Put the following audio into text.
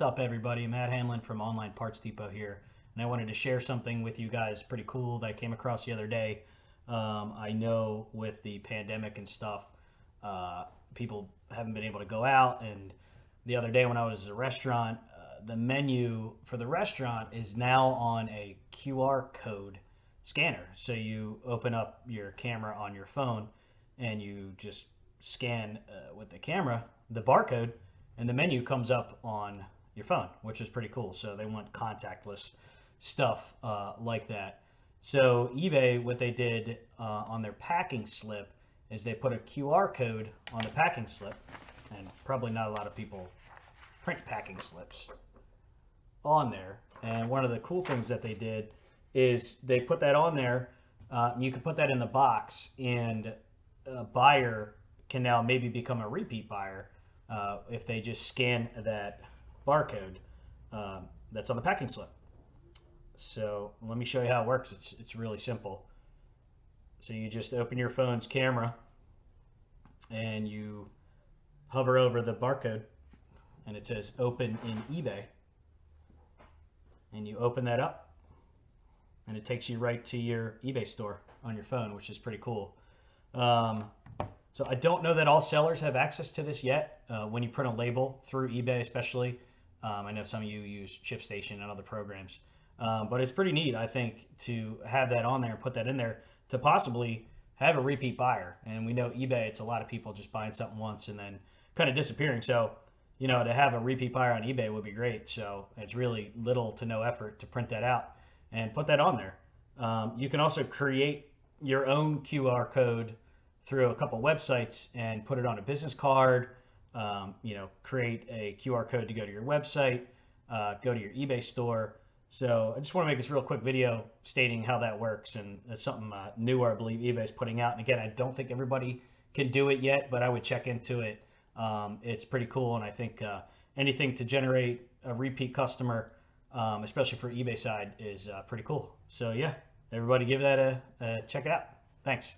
What's up, everybody? Matt Hamlin from Online Parts Depot here, and I wanted to share something with you guys pretty cool that I came across the other day. I know with the pandemic and stuff, people haven't been able to go out, and the other day when I was at a restaurant, the menu for the restaurant is now on a QR code scanner. So you open up your camera on your phone and you just scan with the camera the barcode, and the menu comes up on your phone, which is pretty cool. So they want contactless stuff like that. So eBay, what they did on their packing slip is they put a QR code on the packing slip, and probably not a lot of people print packing slips on there. And one of the cool things that they did is they put that on there. You can put that in the box, and a buyer can now maybe become a repeat buyer if they just scan that barcode that's on the packing slip. So let me show you how it works. It's really simple. So you just open your phone's camera and you hover over the barcode, and it says open in eBay, and you open that up and it takes you right to your eBay store on your phone, which is pretty cool. So I don't know that all sellers have access to this yet. When you print a label through eBay especially, I know some of you use ShipStation and other programs, but it's pretty neat, I think, to have that on there and put that in there to possibly have a repeat buyer. And we know eBay, it's a lot of people just buying something once and then kind of disappearing. So, you know, to have a repeat buyer on eBay would be great. So it's really little to no effort to print that out and put that on there. You can also create your own QR code through a couple websites and put it on a business card. You know, create a QR code to go to your website, go to your eBay store. So I just want to make this real quick video stating how that works, and it's something newer I believe eBay is putting out. And again, I don't think everybody can do it yet, but I would check into it. It's pretty cool, and I think anything to generate a repeat customer, especially for eBay side, is pretty cool. So yeah, everybody give that a check it out. Thanks.